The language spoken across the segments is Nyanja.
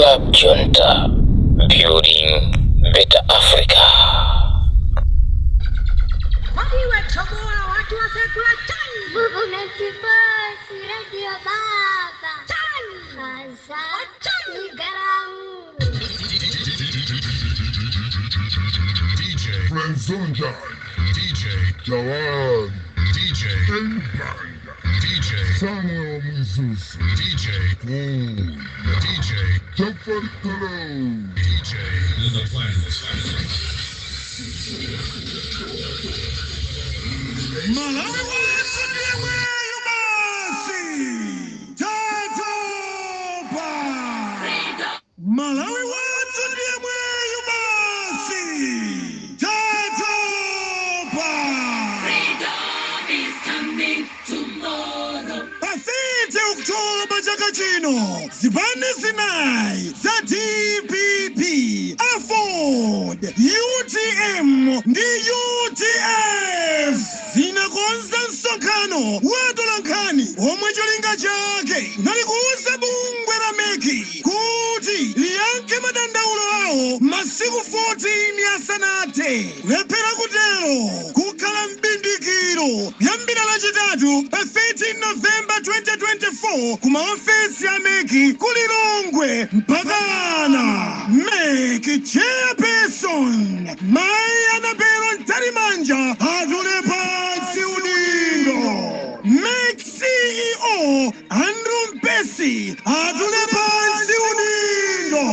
Club Junta, building better Africa. DJ Njanje, DJ Jawad, DJ Empire, DJ Samuel Mzuzu, DJ Gold, DJ Jumper Hello, DJ The Planet. Malawi Politics Unpacked. Malawi Oktoba chaka chino zibani zinai za DPP, Afford, UTM ndi UTF zinakonza msonkhano watolankhani omwe cholinga chake nalikuuza bungwe la meki kuti liyankhe madandaulo awo masiku 14 asanathe kulephera kutero kukhala mbindikiro yambira lachitatu pa 13 November 2024 kuma ofesi ya meki kulilongwe mpakana meki chairperson Mai Anabelo Ntarimanja atule pansi udindo. Meki CEO Andrew Mpesi atule pansi udindo.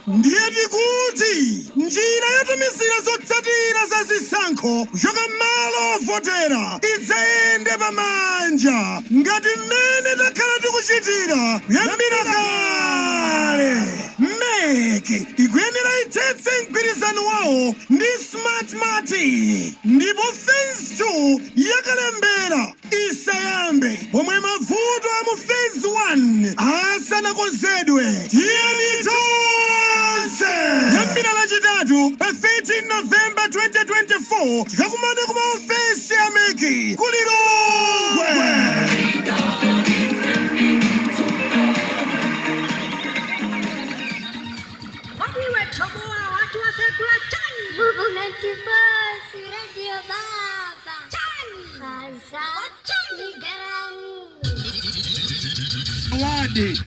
Ndiye tikuti njira yatumisira zotsatira za zisankho kuchoka malo ovotera idzaende pamanja ngati mmene takhala tikuchitira kuyambira kale. Meki ikuyenera itsetse mgwirizano wawo ndi Smart Mati ndipo phase 2 yakalembera isayambe pomwe mavuto a mu phase 1 asanakonzedwe. Tiyeni tonse yambira lachitatu pa 13 November 2024 tikakumane kuma ofesi ya meki kulilongwe.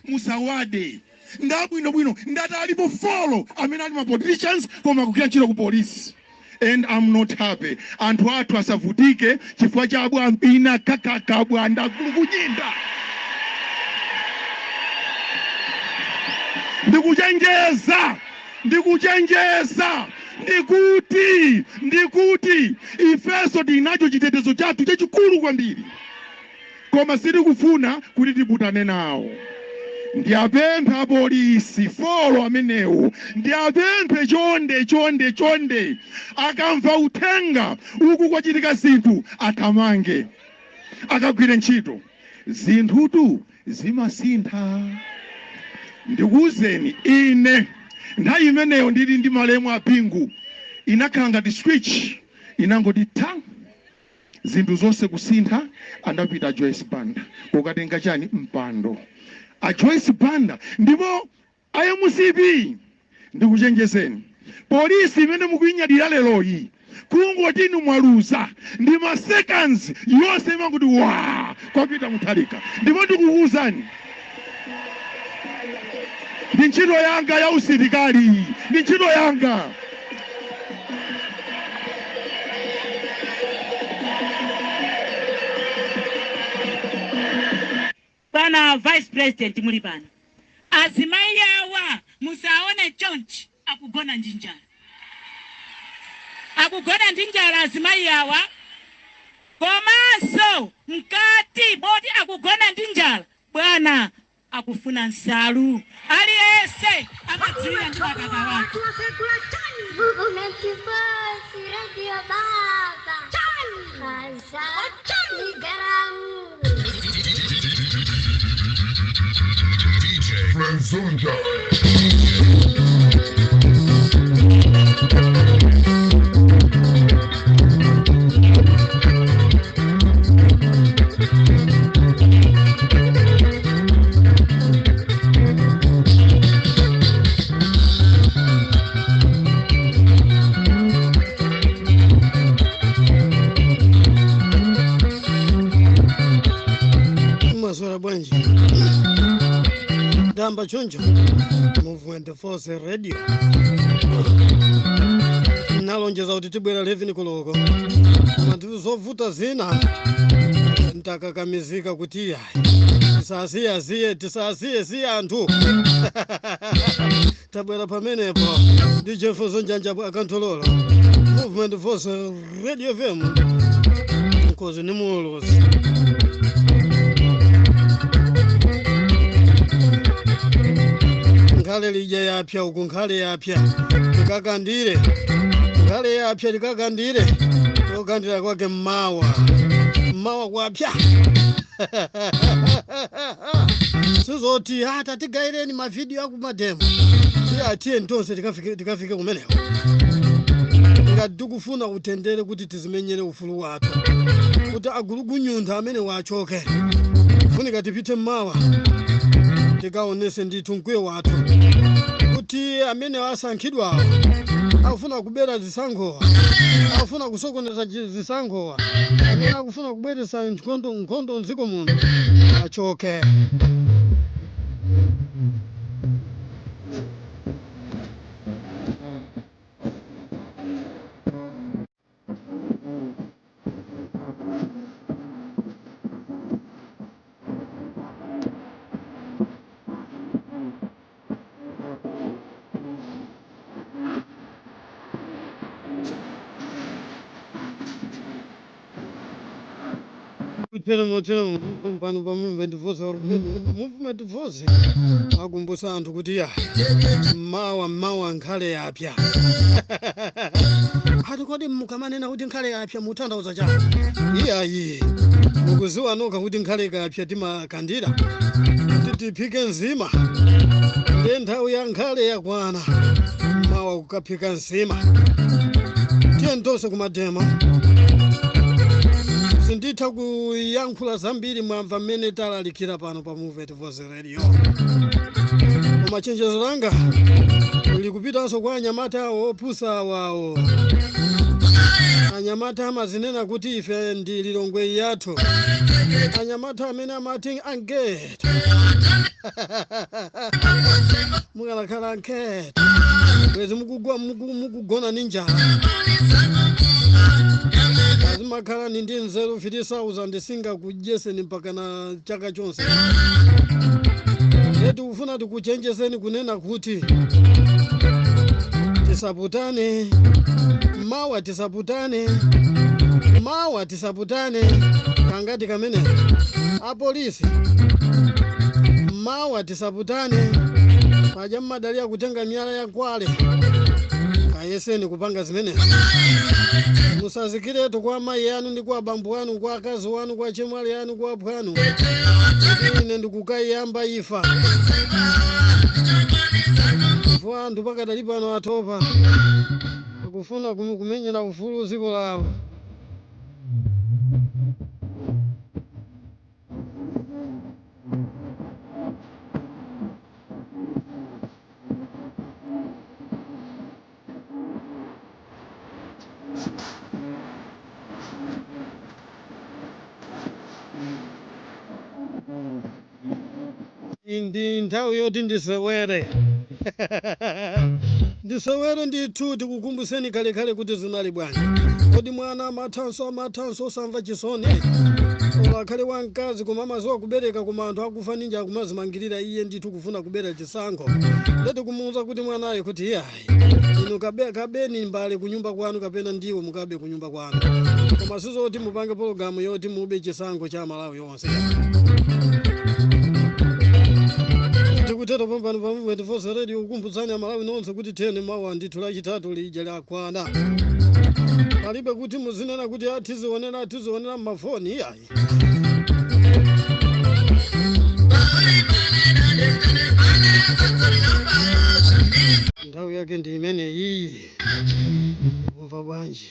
Musawade ndabwino ndati alipo follow amene ali ma politicians koma kugwira ntchito ku police. And I'm not happy. Anthu athu asavutike chifukwa cha abwa mpina kakakabwa ndakulu kunyinda. Ndikuchenjeza ndikuti ifeso tinacho chitetezo chathu chachikulu kwambiri koma siri kufuna kuti tibutane nawo. Ndiapempha polisi folo amenewo, ndiapemphe chonde akamva uthenga uku kwachitika zinthu athamange akagwire ntchito. Zinthutu zimasintha. Ndikuwuzeni ine nthawi imeneyo ndili ndi malemu apingu inakhala ngati switch inangoti tang zinthu zonse kusintha. Andapita Joyce Banda ukatenga chani mpando a Joyce Banda ndipo IMCP. Ndikuchenjezeni polisi imene mukuinyadira leroyi kungoti mwaluza ndi ma seconds yonse imangoti wa kwapita muthalika. Ndipo ndikukuwuzani ndi ntchito yanga ya usilikali, ndi ntchito yanga. Bana Vice President muli pano. Azimayi awa musaone chonchi akugona njinjala. Akugona njinjala azimayi awa. Komanso mkati bodi akugona njinjala. Bwana akufuna nsalu. Aliyense amadziwira ndi makaka wake. DJ Njanje. Damba choncho Movement Force Radio nalonjeza kuti tibwera 11 koloko matizo zovuta zina ntakakamizika kuti tisasiye anthu tabwera pamenepo DJ Fulezo Njanje akantololo Movement Force Radio FM nkozi ni mulozi nkhale lija yapya uku nkhale yapya tikakandire nkhale yapya tikakandire tokandira kwake mmawa kwapya sizoti hata tigaireni mavideo akumademo tiye ntonse tikafike kumeneko ngati tikufuna kutendere kuti tizimenyere ufulu wathu kuti agulugunyuntha amene wachoke funika tipite mmawa tikaonese ndithu mkwiyo wathu kuti amene wasankhidwa akufuna kubera zisankhowa akufuna kusokoneza zisankhowa amene akufuna kubweretsa nkhondo mdziko muno achoke. Tell pano pa movement voice akumbusa anthu kuti ya mawa nkhale yapya ati kodi mukamanena kuti nkhale yapya mutanthauza chani iyayi mukuziwa noka kuti nkhale yapya timakandira kuti tiphike nzima ndi nthawi ya nkhale yakwana mawa kukaphika nzima tiye ntonse kumadema sinditha kuyankhula zambiri mwamva mmene talalikira pano pa Movement Voice Radio koma chenjezo langa likupitanso kwa anyamata opusa wawo anyamata amazinena kuti ife ndi lilongwe yathu anyamata amene amati angete mukalakhala angete bwezi mukugona ninjala azimakhala ndi nzeru 50,000 singakudyeseni mpaka na chaka chonse eti ufuna tikuchenjezeni kunena kuti tisaputane mawa tisaputane kangati kamene apolisi mawa tisaputane paja mmadaliya kutenga miyala ya kwale kayeseni kupanga zimene musazikiretu kwa mayi anu ndi kwa bambu anu kwa akazi wanu kwa chemwali anu kwa bwanu ine ndikukayamba ifa kwa anthu pakadali pano atopa kufuna kumenyera ufulu ziko lawo ndi nthawi yoti ndisewere ndithu tikukumbuseni kalekale kuti zinali bwanji kodi mwana amathanso osamva chisoni olakhale wamkazi koma amaziwa kubereka koma anthu akufa ninja akumazimangirira iye ndithu kufuna kubera chisankho ndeti kumuwuza kuti mwanayo kuti iyayi inu kabeni mbale kunyumba kwanu kapena ndiwo mukabe kunyumba kwanu koma sizoti mupange pologalamu yoti mube chisankho cha Malawi yonse tikutero pambano pa Movement Voice Radio kukumbutsani Amalawi nonse kuti tene mawa ndithu lachitatu lija lakwana palibe kuti muzinena kuti atizionera mmafoni iyayi nthawi yake ndi imene iyi kumva bwanji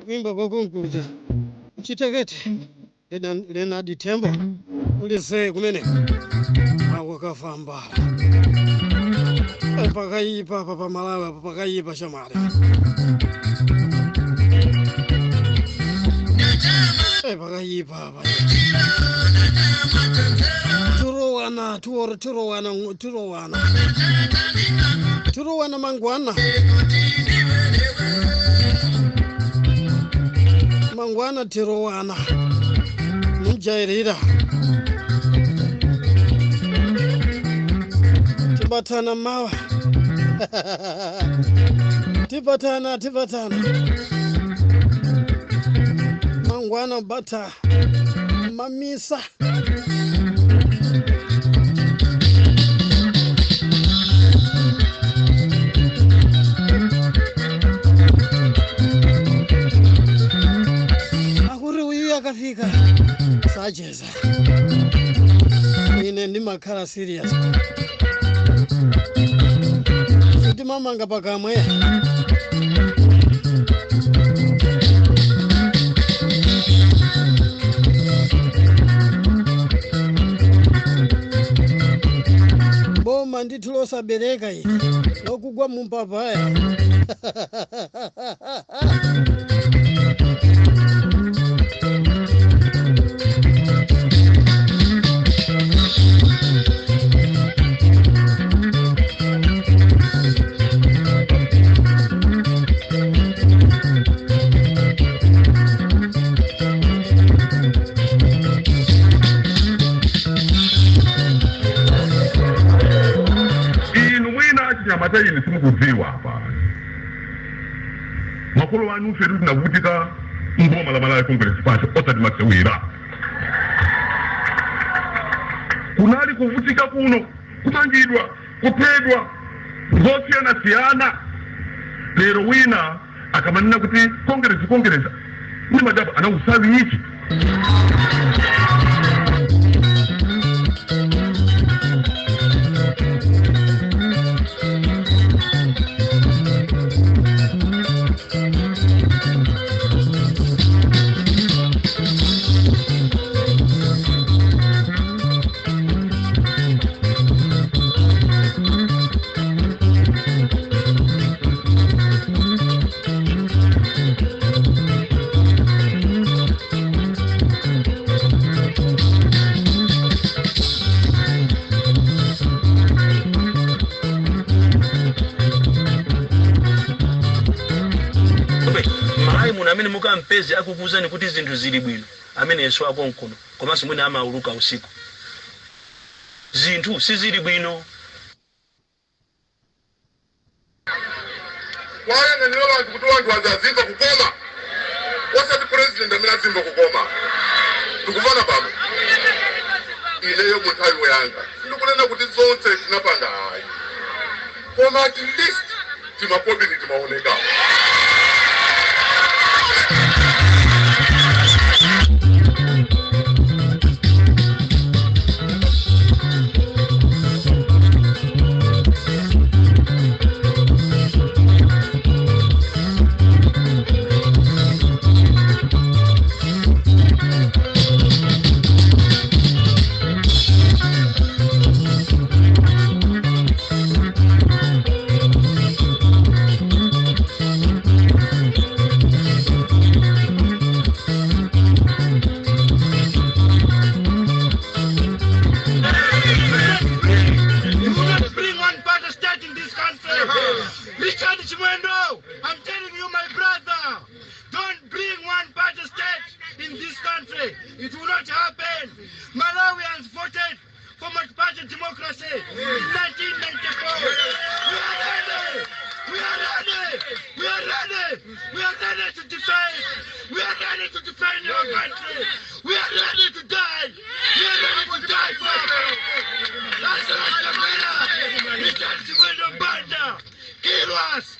kuimba kwa konkuja chitekete lena ditembo ulise kumene akukafamba pakaipa pa Malawi pakaipa shamale pakaipa turowana mangwana tirowana mujairira tibatana mawa tibatana mangwana bata mamisa akafika sajeza ine ndi makhala serious kuti mamanga pakamwe boma ndithu losabereka ine lokugwa mumpapaya nyamata ili simukudziwa hapa makolo wanu feru tunavutika ngoma la Malawi Congress Party otati masewira kunali kuvutika kuno kumangidwa kupedwa zosiyana lero wina akamanina kuti Congress ni madabu ana usawi ichi amene mukampezi akukuzani kuti zinthu zili bwino amene yesu akonkono komanso mwina amauluka usiku zinthu sizili bwino wayanga niyo bantu kuti wantu wazazimba kukoma wasati president amene azimba kukoma tikuvana baba ileyo munthawi woyanga ndikunena kuti zonse tinapanga hayi koma at least timapobiri timaoneka It will not happen. Malawians voted for multi-party democracy in 1994. We are ready. We are ready. We are ready to defend. We are ready to defend your country. We are ready to die. We are ready to die for it. That's the winner. We can't win the banda. Kill us.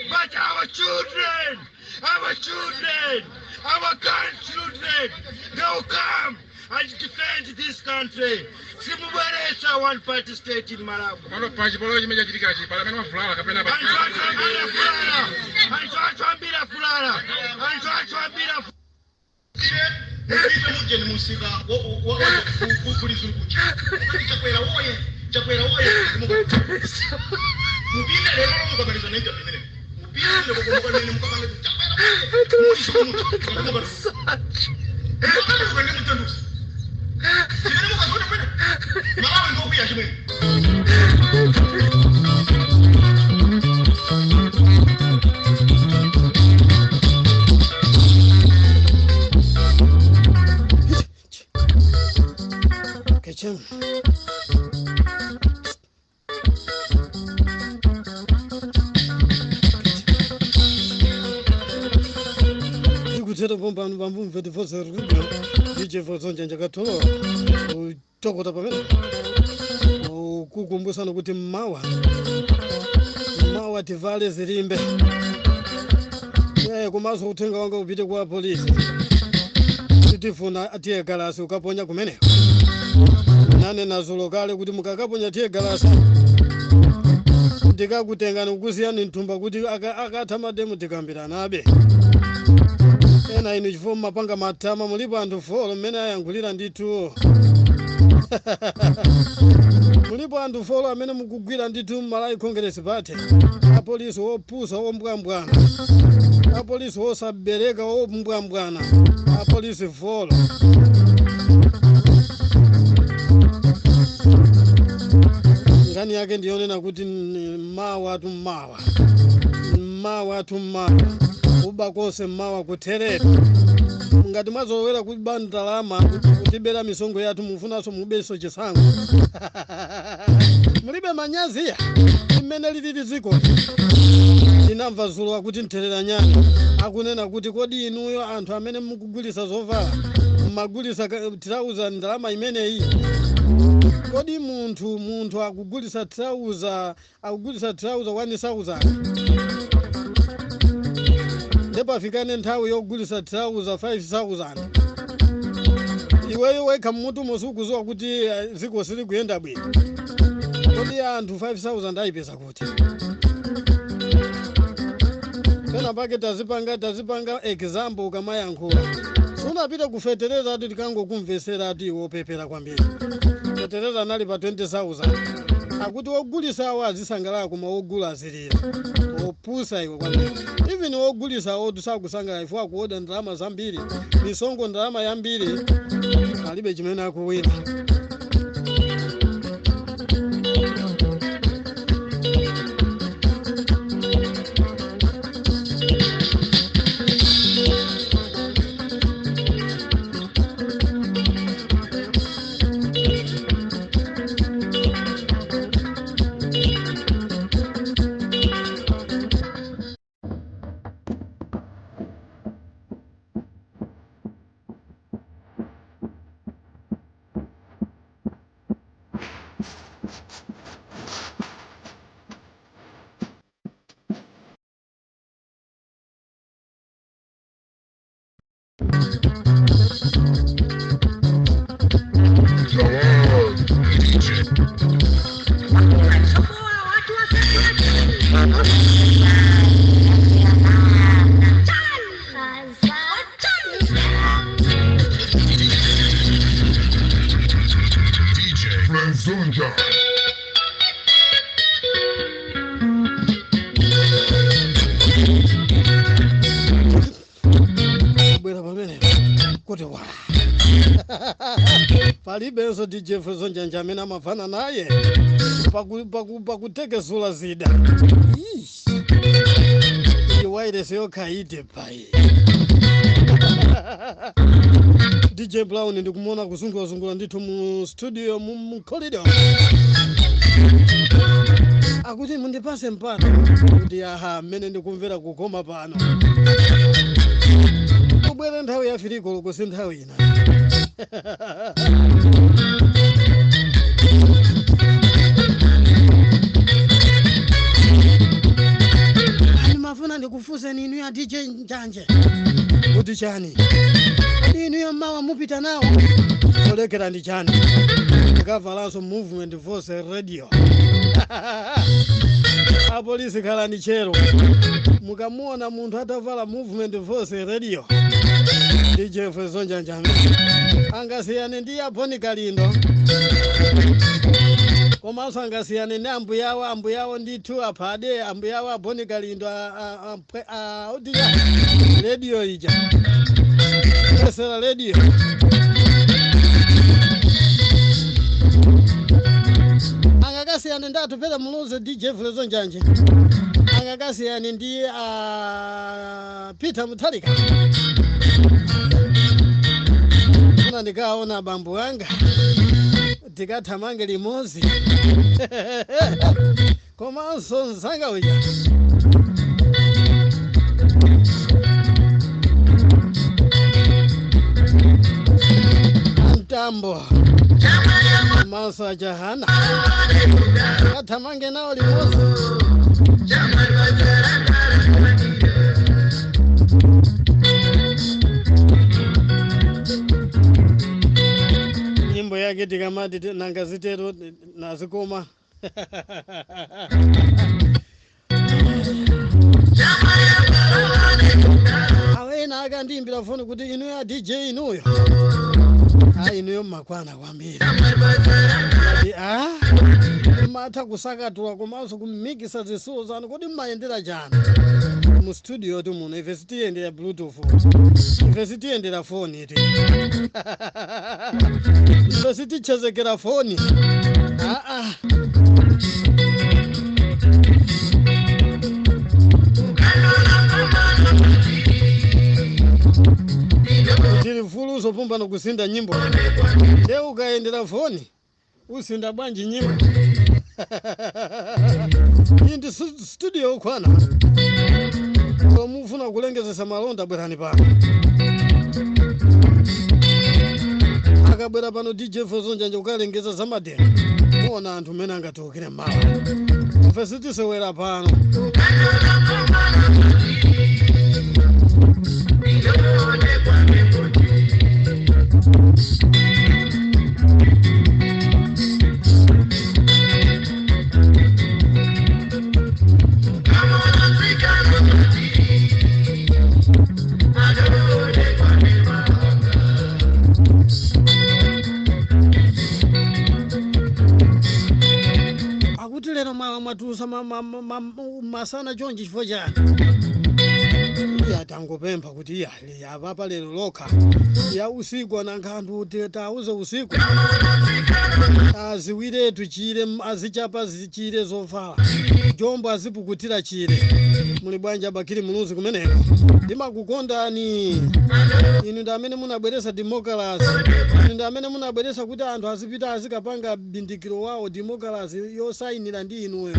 But our children, our grandchildren, they will come and defend this country. Simuberesa one party state in Malawi. Mupite muje ni musika wa kulizuru kuchi. Chakwera woye mupite lero mukabaliza nenda pemene. Mupite lero mukabaliza mukabaliza chakwera. Mukabaliza kwende mutandusa. Chimene mukazona kwene. Malawi ngokuya chimene. Kitchen. Dikutsera bomba bambu mvete fosa rugo. DJ fosa Njanje katolo. Mtokota pamene. Kukumbusana kuti mawa tivale zilimbe. Kumaso uthenga wanga upite kwa polisi. Tifuna atiye galasi ukaponya kumene. Nane nazulo kale kuti mukakaponya tiye galasi. Ndikakutengani kukusiyani nthumba kuti akatha mademu tikambirana abe. Ena inu chifo mapanga matama mulipo anthu folo mmene ayankhulira ndithu. Mulipo anthu folo amene mukugwira ndithu Malawi Congress Party. Apolisi opusa ombwambwana. Apolisi osabereka ombwambwana. Apolisi folo. Ngani yake ndionena kuti mawa uba konse mawa kuterera. Ngati mwazolowera kuba ndalama kutibera misongo yathu mufunaso mubeso chisango. Mulibe manyaziya imene lili dziko. Ndinamva zulo kuti nterera nyani akunena kuti kodi inuyo anthu amene mukugulisa zovala mumagulisa tirauza ndalama imeneyi. Kodi munthu akugulisa tirauza 1000 Ndepa fikane nthawi yogulisa tirauza 5000. Iweyo wekha mmutu mosukuzowa kuti ziko sili kuyenda bwino. Kodi anthu 5000 ayipeza kuti. Pena pake tazipanga example kamayankhula. Sunapita kufetereza ati tikangokumvesera ati wopepera kwambiri. Fetereza nali pa 20000. Akuti wogulisa awo azisangalala koma wogula azilira. Opusa iwe kwambiri. Even wogulisa awo tusakusangalala ifwa kuoda ndalama zambiri. Misongo ndalama yambiri. Alibe chimene akuwina. Palibenso DJ Fulezo Njanje amene amafana naye pakutekesula zida. Iwaire seyo kaite pai. DJ Brown ndikumona kuzungula ndithu mu studio mu corridor. Akuti mundipase mpata kuti aha mmene ndikumvera kukoma pano. Kubwera nthawi ya firiko loko si nthawi ina. Mafuna ndikufuze ninu ya DJ Njanje. Kuti chani? Ninu ya mawa mupita nawo. Solekera ndi chani? Ndikavalanso Movement Voice Radio. Apolisi khala ndi chero. Mukamuona munthu atavala Movement Voice Radio. DJ Fulezo Njanje angasiyane ndi Aboni Kalindo komanso angasiyane ndi ambuyawo ndithu aphade ambuyawo Aboni Kalindo audiya radio ija esera radio angakasiyane ndi atupera muluze DJ Fulezo Njanje angakasiyane ndi Peter Mutharika kuna ndikaona bambu wanga tikathamange limodzi komanso mzanga uja Mtambo komanso ajahana tikathamange nawo limodzi. Nyimbo yake tikamati nanga zitero nazikoma awena akandiimbira foni kuti inu ya DJ inuyo inuyo makwana kwambiri matha kusakatula komanso kumikisa zisulo zanu kuti mmayendera chani mu studio tu muno ife sitiyendera bluetooth ife sitiyendera foni iti ife sitichezekera foni tili Fulezo pumba nokusinda nyimbo nde ukaendera foni usinda bwanji nyimbo indi studio kwana mufuna kulengezesa malonda bwerani pano akabwera pano DJ Fulezo Njanje ukalengeza zamadera muona anthu mene angatokere mawa ife sitisewera pano akutilera matusa masana chonji chifo chani yatangopempha kuti yapapa lero lokha ya usiku anankhandu tauze usiku aziwiretu chire azichapa zichire zovala jombo azipukutira chire muli bwanja bakiri muluzi kumeneko ndimakukondani inu ndamene munabweresa democracy inu ndamene munabweresa kuti anthu azipita azikapanga bindikiro wawo democracy yosayinira ndi inuyo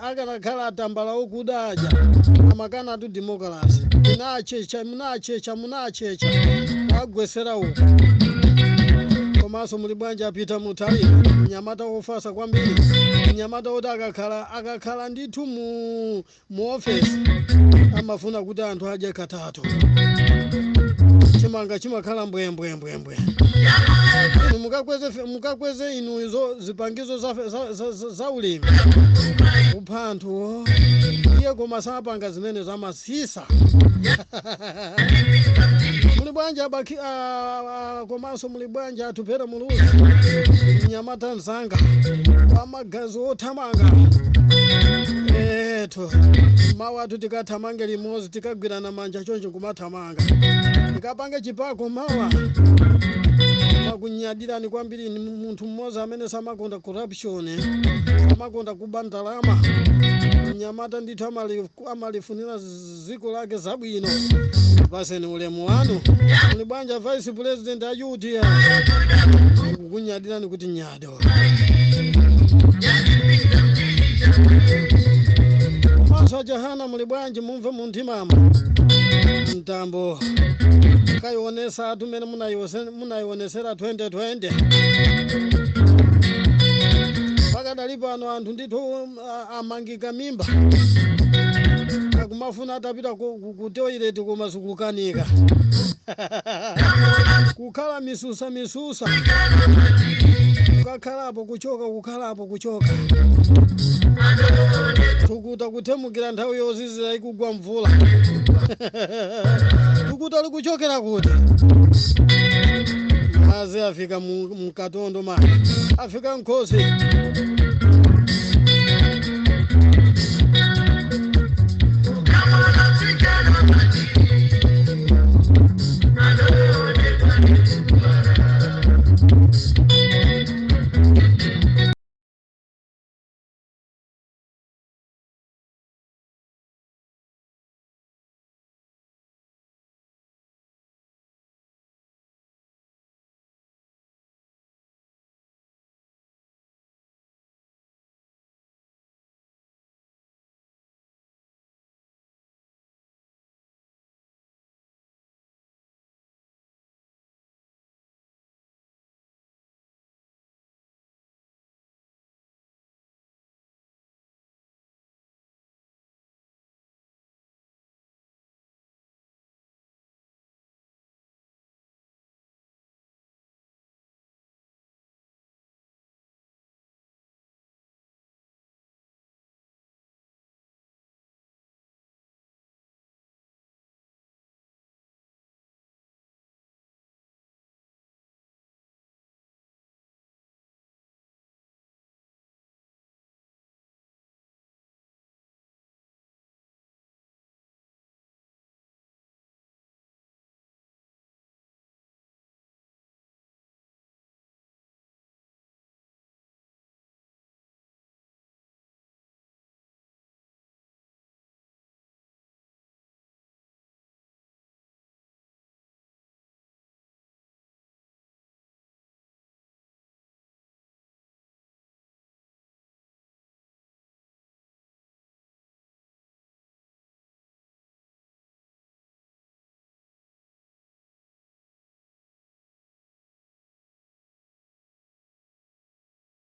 akanakhala atambala okudaja amakana tu democracy munachecha agwesera uko komanso muli bwanja Peter Mutharika mnyamata wofasa kwambiri mnyamata oti akakhala ndithu mu office amafuna kuti anthu adye katatu chimanga chimakhala mbwembwembwembwe inu mukakweze inuzo zipangizo za ulimi kupha anthu iye koma sapanga zimene zamasisa muli bwanja komanso muli bwanja atupera muluzi mnyamata mzanga amagazi othamanga eto mawatu tikathamange limodzi tikagwirana manja choncho kumathamanga tikapanga chipako mawa makunyadirani kwambiri munthu mmodzi amene samakonda corruption amakonda kuba ndalama mnyamata ndithu amalifunira ziko lake zabwino paseni ulemu wanu muli bwanja vice president ayuti kukunyadirani kuti nyado maso jahana muli bwanji mumve muntimama mtambo kayionesa atu mene munayionesera 2020 pakadali pano anthu ndithu amangika mimba akumafuna atapita ku toilet koma sikukanika kukhala misusa kukhalapo kuchoka tukuta kuthemukira nthawi yozizira ikugwa mvula kuti ali kuchokera kuti mazi afika mkatondo mali afika nkhosi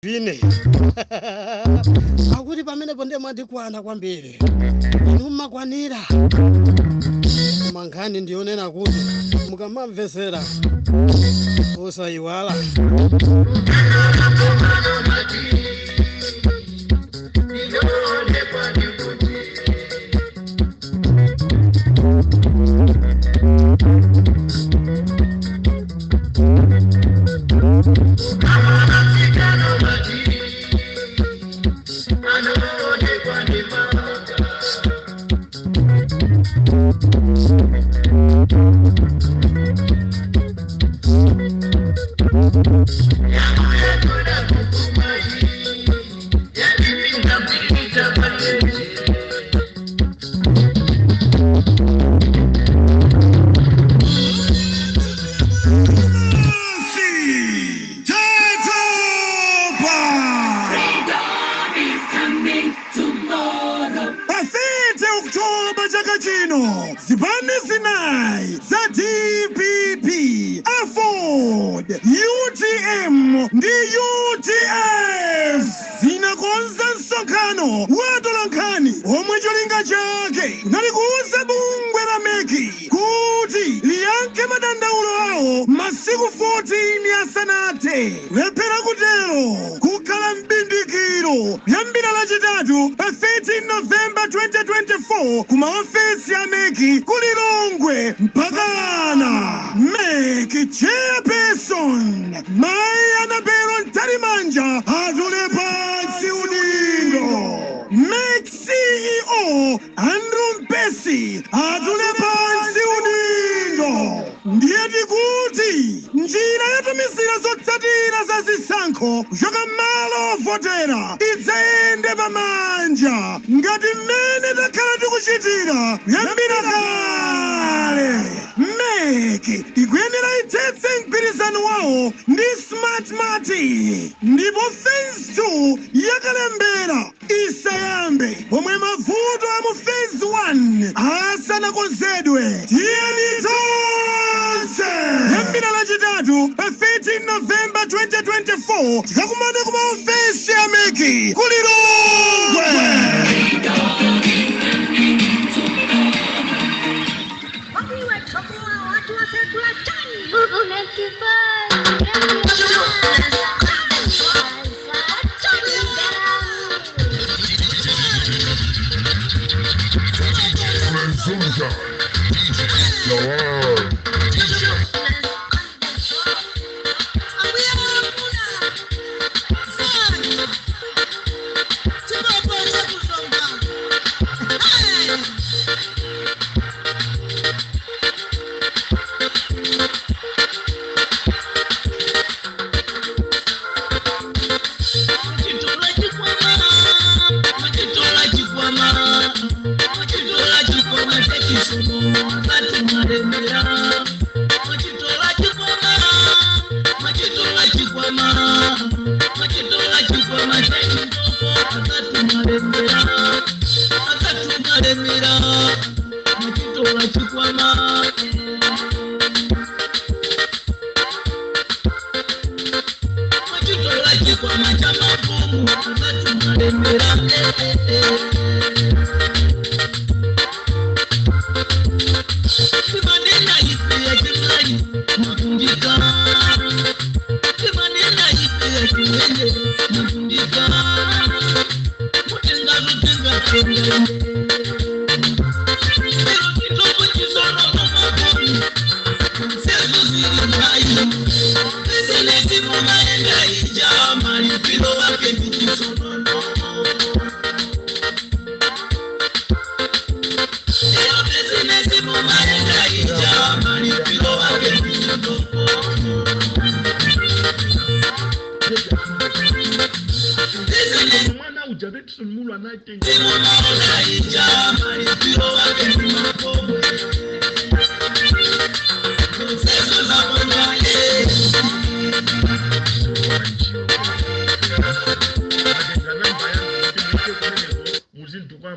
vine akuti pamenepo ndiye mwatikwana kwambiri inu mmakwanira mankhani ndionena kuti mukamamvesera osayiwala Zibani zinai za DPP afford UTM ndi UTF zinakonza msonkhano watolankani omwe cholinga chake nalikuuza bungwe la meki kuti liyankhe madandaulo awo masiku 14 asanathe lephera kutero kukhala mbindikiro yambira lachitatu pa 13 November 2024 kuma ofesi ya meki kulilongwe mpakana meki chairperson Mai Anabelo Ntarimanja atule pansi udindo meki CEO Andrew Mpesi atule pansi udindo ndiye tikuti njira yatumisira zotsatira za zisankho kuchoka malo ovotera idzayende pamanja ngati mmene takhala tikuchitira kuyambira kale meki ikuyenera itsetse mgwirizano wawo ndi smart mati ndipo phase 2 yakalembera isayambe pomwe mavuto a mu phase 1 asanakonzedwe tiyeni tonse yambira lachitatu pa 13 November 2024 tikakumane kuma ofesi ya meki kulilongwe. Yo,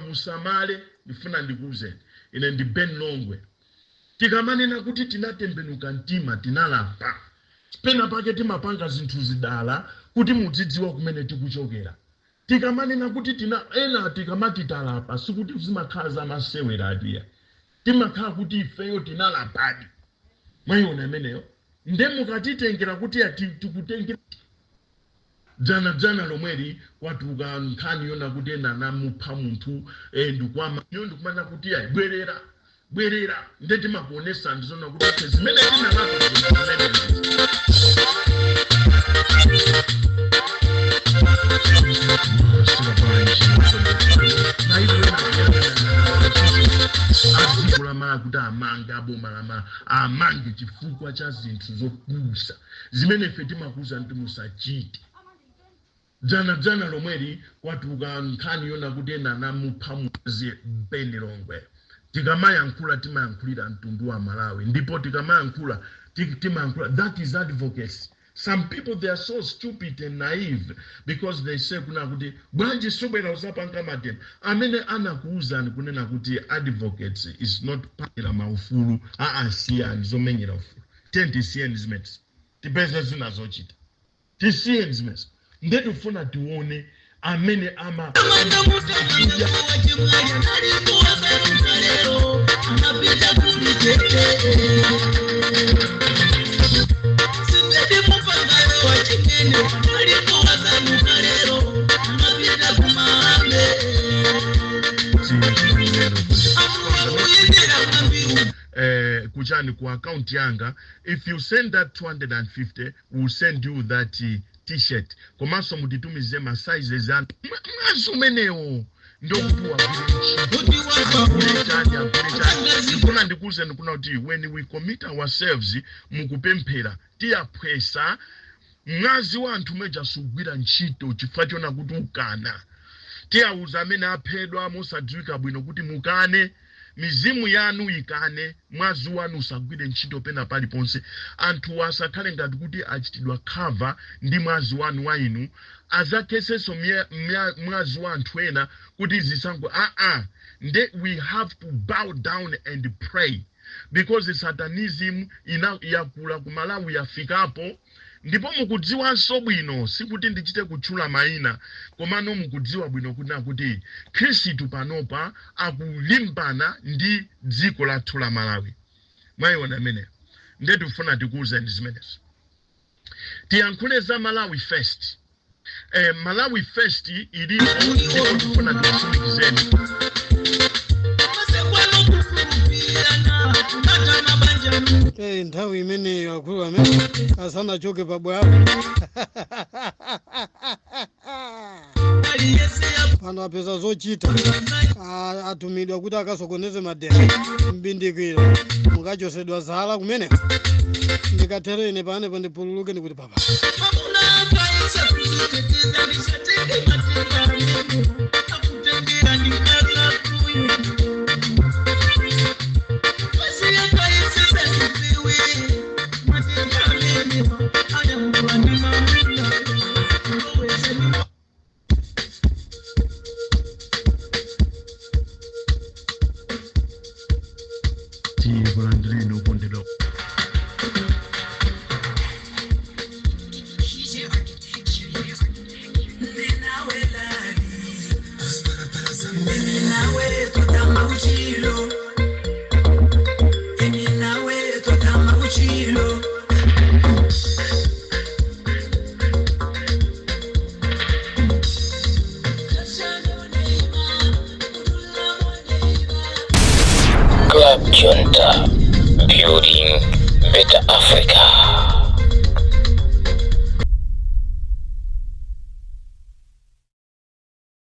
musamale ndifuna ndikuze ine ndi Ben Longwe tikamanena kuti tinatembenuka mtima tinalapa pena pake timapanga zinthu zidala kuti mudzidziwa kumene tikuchokera tikamanena kuti tikamati talapa sikuti zimakhala za masewera atiya timakhala kuti ifeyo tinalapadi mwayiona ameneyo nde mukatitengera kuti tikutengera jana lomweri watuka nkhani yona kuti namupha munthu ndikwama ndikumana kuti bwerera nde timakuonesa ndizona kuti zimene tinalapa azikulamala kuti amanga aboma amange chifukwa cha zinthu zokusa zimene ife timakuza ndi musachite jana lomweri watuka nkhani yona kuti namupha muzi Ben Longwe tikamayankhula timayankhulira mtundu wa Malawi ndipo tikamayankhula timayankhula that is advocacy. Some people, they are so stupid and naive because they say kuna kuti bwanji sobera usapanga madem amene anakuuza kunena kuti advocates is not pakira maufulu siya ndizomenyera ufulu tentisiye zimene tipeza zinazochita tisiye zimene ndetu funa tione amene ama kuchani ku account yanga if you send that 250 we'll send you that t-shirt komanso mutitumize ma sizes and mwazumenewo ndokuwa kuna ndikuze ndikuna kuti when we commit ourselves mukupemphera tiyaphwesa mwazi wanthu meja sugwira ntchito chifukwa chona kuti ukana tiyauza amene aphedwa mosadziwika bwino kuti mukane mizimu yanu ikane mwazi wanu usagwire ntchito pena paliponse anthu asakhale ngati kuti achitidwa cover ndi mwazi wanu wa inu azakeseso mwazi wa anthu ena kuti zisango nde we have to bow down and pray because satanism yakula ku Malawi yafikapo ndipo mukudziwanso bwino sikuti ndichite kutchula mayina komano mukudziwa bwino kuti Khristu panopa akulimbana ndi dziko lathu la Malawi mwayiona amene ndetu funa tikuuza ndi zimenezi tiyankhule za Malawi first Malawi first ilipo ndipo tufuna tikusumikizeni nthawi imene akulu amene asanachoke pabwalo pano apeza zochita atumidwa kuti akasokoneze madera mbindikiro mukachosedwa zala kumene ndikatere ine pane pandipululuke ndikuti papa Club Junta, building better Africa.